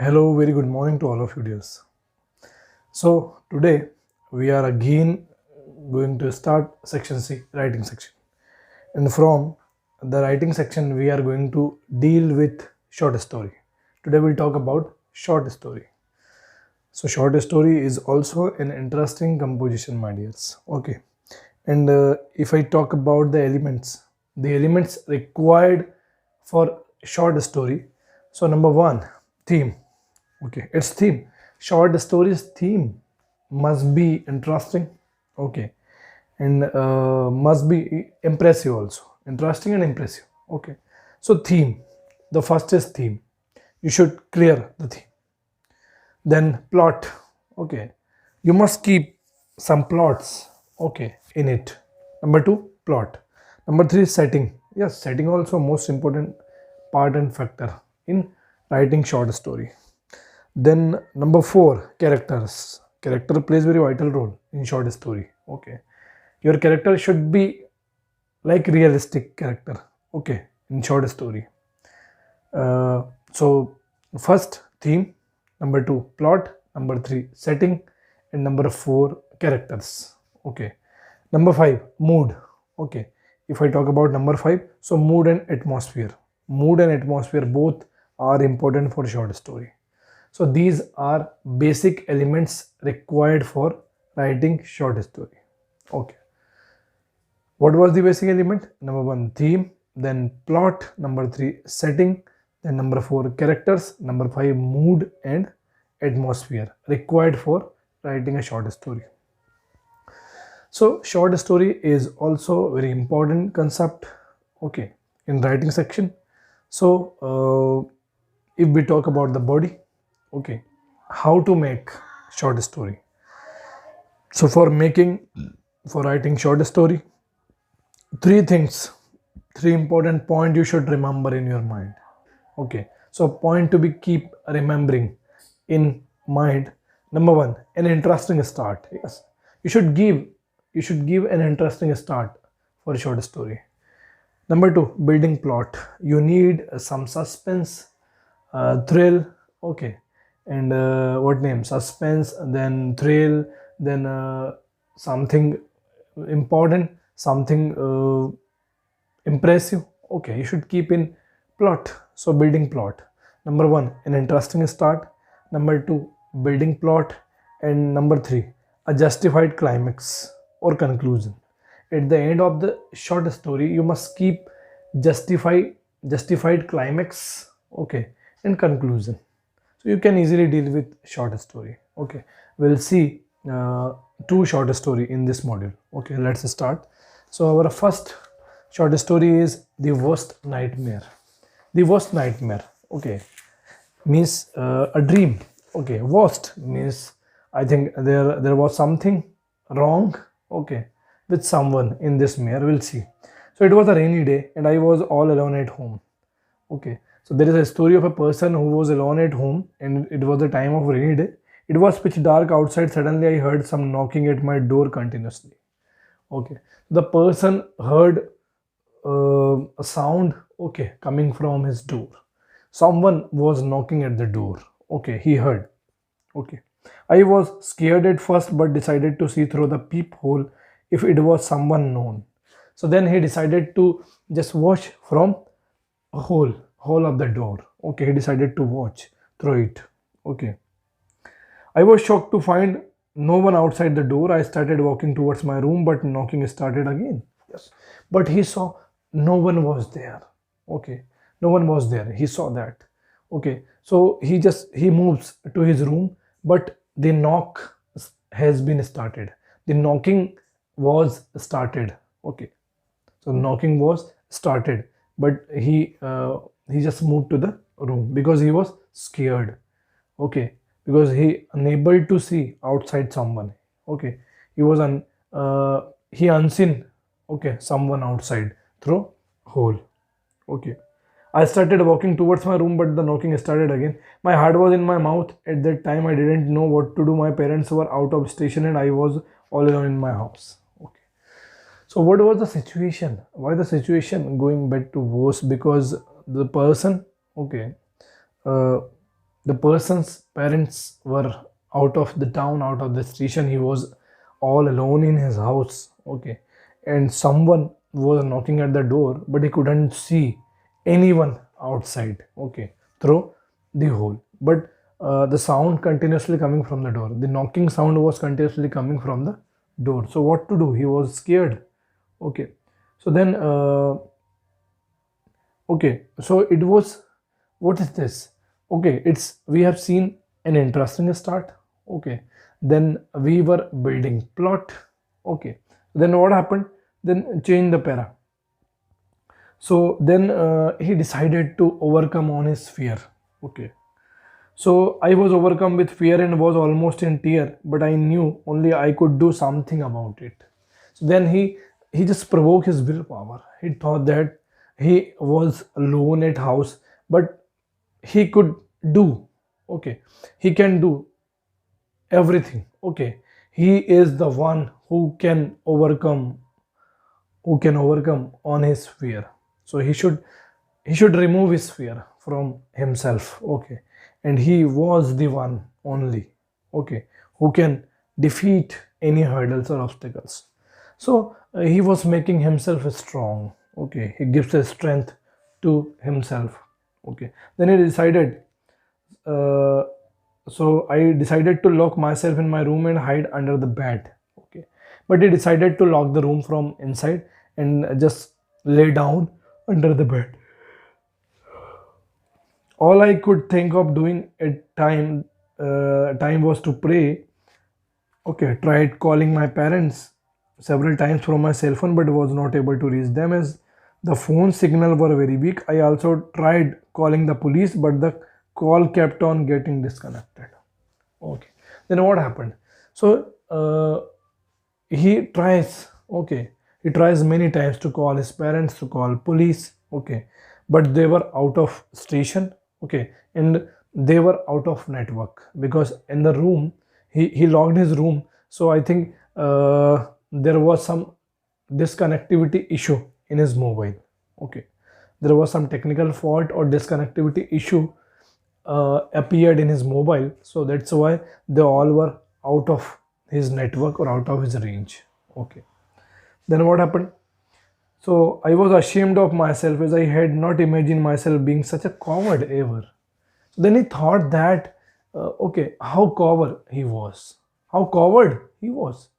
Hello, very good morning to all of you dears. So today we are again going to start section C, writing section. And from the writing section we are going to deal with short story. Today we'll talk about short story. So short story is also an interesting composition, my dears. Okay. And if I talk about the elements required for short story. So number one, theme. Okay, its theme. Short stories theme must be interesting. Okay, and must be impressive also. Interesting and impressive. Okay, so theme. The first is theme. You should clear the theme. Then plot. Okay, you must keep some plots. Okay, in it. Number two, plot. Number three, setting. Yes, setting also most important part and factor in writing short story. Then number four, characters. Character plays very vital role in short story. Okay, your character should be like realistic character. Okay, in short story. So first theme, number two plot, number three setting, and number four characters. Okay, number five mood. Okay, if I talk about number five, so mood and atmosphere. Mood and atmosphere both are important for short story. So these are basic elements required for writing short story. Okay. What was the basic element? Number one, theme, then plot, number three, setting, then number four, characters, number five, mood and atmosphere required for writing a short story. So short story is also very important concept, okay, in writing section. So if we talk about the body, okay, how to make short story. So for writing short story, three things, three important point you should remember in your mind. Okay, so point to be keep remembering in mind. Number one, an interesting start. Yes, you should give you should give an interesting start for a short story. Number two, building plot. You need some suspense, thrill. Okay, and what name? Suspense, then thrill, then something important, something impressive. Okay, you should keep in plot. So building plot. Number one, an interesting start. Number two, building plot, and number three, a justified climax or conclusion. At the end of the short story, you must keep justify justified climax. Okay, and conclusion. So you can easily deal with short story. Okay, we'll see two short story in this module. Okay, let's start. So our first short story is the worst nightmare. The worst nightmare. Okay, means a dream. Okay, worst means I think there was something wrong. Okay, with someone in this mare. We'll see. So it was a rainy day and I was all alone at home. Okay, so there is a story of a person who was alone at home and it was the time of rainy day. It was pitch dark outside. Suddenly I heard some knocking at my door continuously. Okay, the person heard a sound, okay, coming from his door. Someone was knocking at the door. Okay, he heard. Okay, I was scared at first but decided to see through the peephole if it was someone known. So then he decided to just watch from a hole of the door. Okay, he decided to watch through it. Okay, I was shocked to find no one outside the door. I started walking towards my room, but knocking started again. Yes, but he saw no one was there. Okay, no one was there. He saw that. Okay, so he moves to his room, but the knock has been started. The knocking was started. Okay, so knocking was started, but he just moved to the room because he was scared. Okay, because he unable to see outside someone. Okay, he was he unseen. Okay, someone outside through hole. Okay, I started walking towards my room, but the knocking started again. My heart was in my mouth. At that time, I didn't know what to do. My parents were out of station and I was all alone in my house. Okay. So what was the situation? Why the situation going bad to worse? Because the person, okay, uh, The person's parents were out of the town, out of the station. He was all alone in his house. Okay. And someone was knocking at the door, but he couldn't see anyone outside. Okay. Through the hole. But the sound continuously coming from the door. The knocking sound was continuously coming from the door. So what to do? He was scared. Okay. So then, okay. So it was, what is this? Okay, it's, we have seen an interesting start. Okay, then we were building plot. Okay, then what happened? Then change the para. So then he decided to overcome on his fear. Okay, so I was overcome with fear and was almost in tear, but I knew only I could do something about it. So then he just provoked his willpower. He thought that he was alone at house, but he could do, okay, he can do everything. Okay, he is the one who can overcome on his fear. So he should remove his fear from himself. Okay, and he was the one only, okay, who can defeat any hurdles or obstacles. So he was making himself strong. Okay, he gives a strength to himself. Okay, then he decided, uh, so I decided to lock myself in my room and hide under the bed. Okay, but he decided to lock the room from inside and just lay down under the bed. All I could think of doing at time was to pray. Okay, tried calling my parents several times from my cell phone, but was not able to reach them as the phone signal were very weak. I also tried calling the police, but the call kept on getting disconnected. Okay, then what happened? So he tries, okay, he tries many times to call his parents, to call police. Okay, but they were out of station. Okay, and they were out of network because in the room, he locked his room. So I think there was some disconnectivity issue in his mobile. Okay, there was some technical fault or disconnectivity issue appeared in his mobile. So that's why they all were out of his network or out of his range. Okay, then what happened? So I was ashamed of myself as I had not imagined myself being such a coward ever. So then he thought that, okay, how coward he was. How coward he was.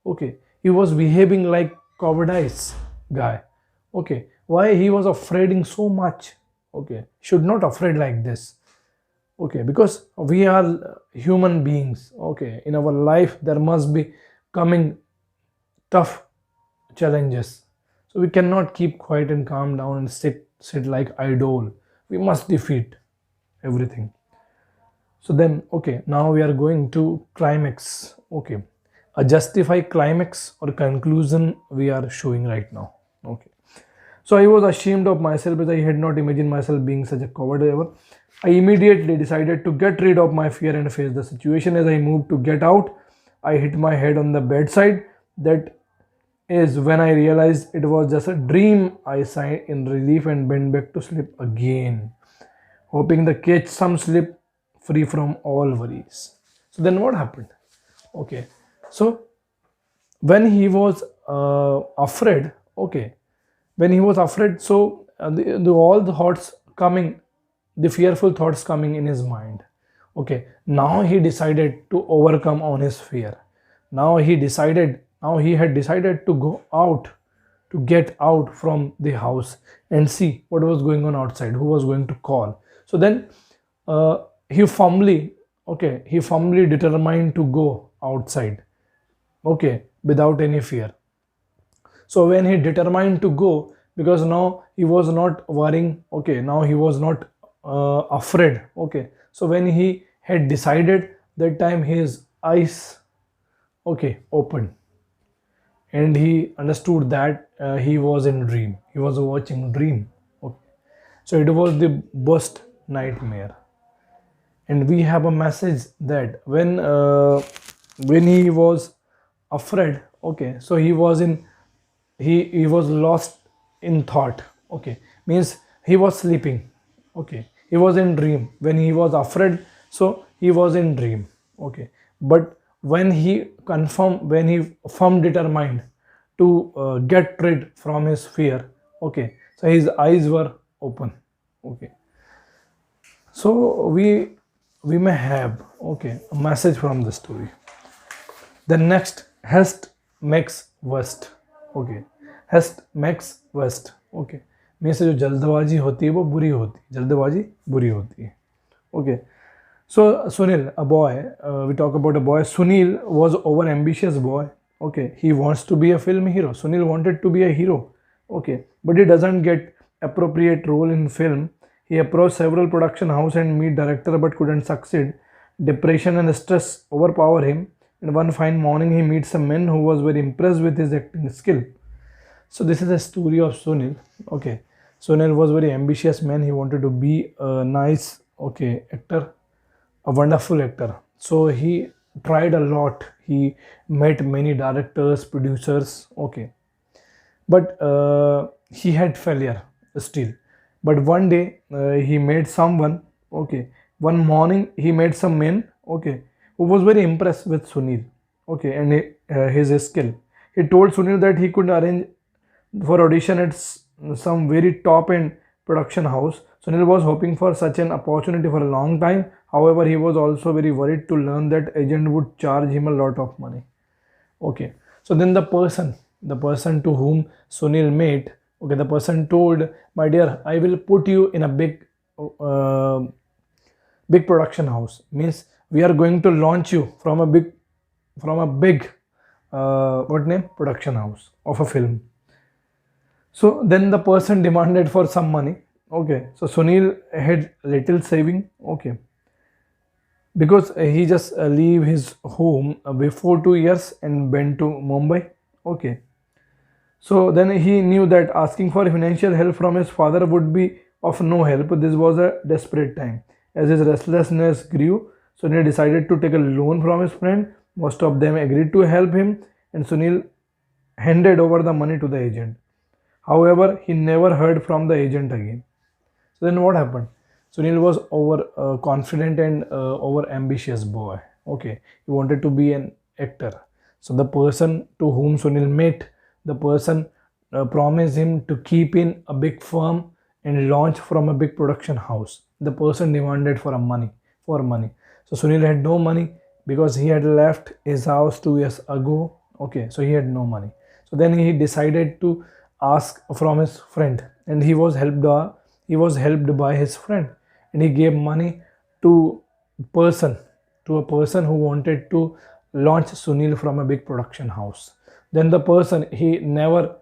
Okay, he was behaving like cowardice guy. Okay, why he was afraid so much? Okay, should not afraid like this. Okay, because we are human beings. Okay, in our life there must be coming tough challenges. So we cannot keep quiet and calm down and sit like idol. We must defeat everything. So then, okay, now we are going to climax. Okay, a justified climax or conclusion we are showing right now. Okay, so I was ashamed of myself as I had not imagined myself being such a coward ever. I immediately decided to get rid of my fear and face the situation. As I moved to get out, I hit my head on the bedside. That is when I realized it was just a dream. I sighed in relief and went back to sleep again, hoping to catch some sleep free from all worries. So then what happened? Okay, so when he was afraid, okay, when he was afraid, so all the thoughts coming, the fearful thoughts coming in his mind. Okay, now he decided to overcome on his fear. Now he had decided to go out, to get out from the house and see what was going on outside, who was going to call. So then he firmly, okay, he firmly determined to go outside, okay, without any fear. So when he determined to go, because now he was not worrying, okay, now he was not afraid. Okay, so when he had decided, that time his eyes, okay, opened, and he understood that he was in dream, he was watching dream. Okay, so it was the worst nightmare. And we have a message that when he was afraid, okay, so he was in, he was lost in thought. Okay, means he was sleeping. Okay, he was in dream. When he was afraid, so he was in dream. Okay, but when he confirmed, when he firm determined to get rid from his fear, okay, so his eyes were open. Okay, so we may have, okay, a message from the story. The next, haste makes worst. Okay, haste makes worst. Okay, में से जो जल्दबाजी होती है वो बुरी होती है, जल्दबाजी बुरी होती है. Okay, so Sunil, a boy, we talk about a boy. Sunil was over ambitious boy. Okay, he wants to be a film hero. Sunil wanted to be a hero. Okay, but he doesn't get appropriate role in film. He approached several production house and meet director but couldn't succeed. Depression and stress overpower him, and one fine morning he meets a man who was very impressed with his acting skill. So this is the story of Sunil. Okay, Sunil was very ambitious man. He wanted to be a nice, okay, actor, a wonderful actor. So he tried a lot. He met many directors, producers. Okay, but he had failure still. But one day he met someone. Okay, one morning he met some man. Okay, who was very impressed with Sunil. Okay, and his skill. He told Sunil that he could arrange for audition at some very top end production house. Sunil was hoping for such an opportunity for a long time. However, he was also very worried to learn that agent would charge him a lot of money. Okay, so then the person to whom Sunil met, okay, the person told, my dear, I will put you in a uh, big production house. Means we are going to launch you from a big what name, production house of a film. So then the person demanded for some money. Okay, so Sunil had little saving. Okay, because he just leave his home before 2 years and went to Mumbai. Okay, so then he knew that asking for financial help from his father would be of no help. This was a desperate time. As his restlessness grew, Sunil decided to take a loan from his friend. Most of them agreed to help him, and Sunil handed over the money to the agent. However, he never heard from the agent again. So then what happened? Sunil was over confident and over ambitious boy. Okay, he wanted to be an actor. So the person to whom Sunil met, the person promised him to keep in a big firm and launch from a big production house. The person demanded for money. So Sunil had no money because he had left his house 2 years ago. Okay, so he had no money. So then he decided to ask from his friend, and he was helped by his friend, and he gave money to person a person who wanted to launch Sunil from a big production house. Then the person, he never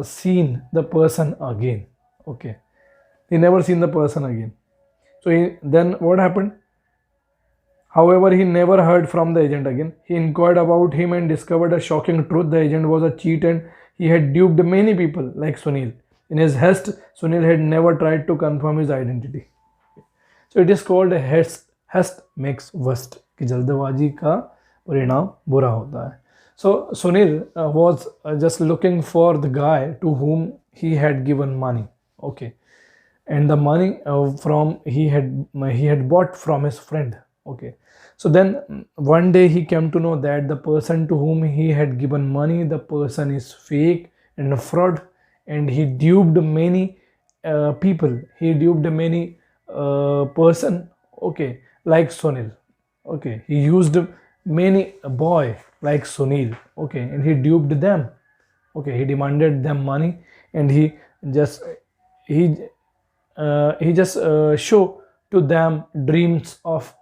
seen the person again. Okay, he never seen the person again. So then what happened? However, he never heard from the agent again. He inquired about him and discovered a shocking truth. The agent was a cheat and he had duped many people like Sunil. In his haste, Sunil had never tried to confirm his identity. So it is called a haste makes worst. कि जल्दबाजी का परिणाम बुरा होता है. So Sunil was just looking for the guy to whom he had given money. Okay, and the money from he had bought from his friend. Okay, so then one day he came to know that the person to whom he had given money, the person is fake and a fraud, and he duped many people. He duped many person. Okay, like Sunil. Okay, he used many boy like Sunil. Okay, and he duped them. Okay, he demanded them money, and just he just show to them dreams of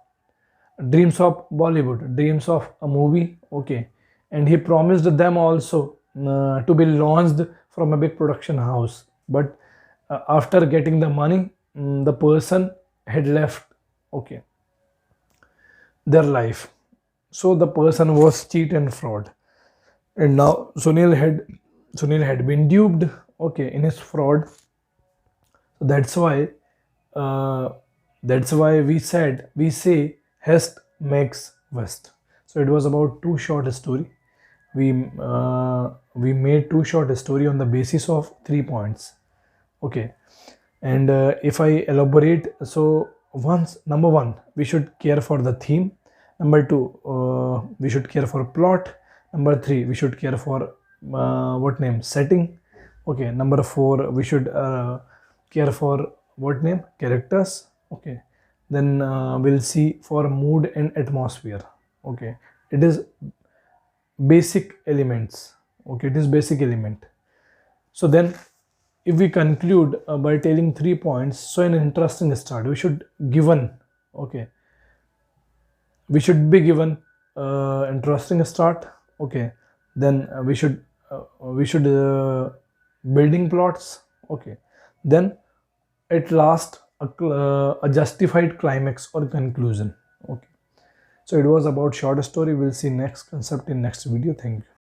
Bollywood, dreams of a movie. Okay, and he promised them also to be launched from a big production house. But after getting the money, the person had left. Okay, their life. So the person was cheat and fraud, and now Sunil had been duped. Okay, in his fraud. So that's why we say haste makes worst. So it was about two short story. We made two short story on the basis of 3 points. Okay, And if I elaborate, so once, number one, we should care for the theme. Number two, we should care for plot. Number three, we should care for what name, setting. Okay, number four, we should care for what name, characters. Okay, then we'll see for mood and atmosphere. Okay, it is basic elements. Okay, it is basic element. So then if we conclude by telling 3 points, so an interesting start, we should given, okay, we should be given interesting start. Okay, then we should building plots. Okay, then at last a justified climax or conclusion. Okay, so it was about short story. We'll see next concept in next video. Thank you.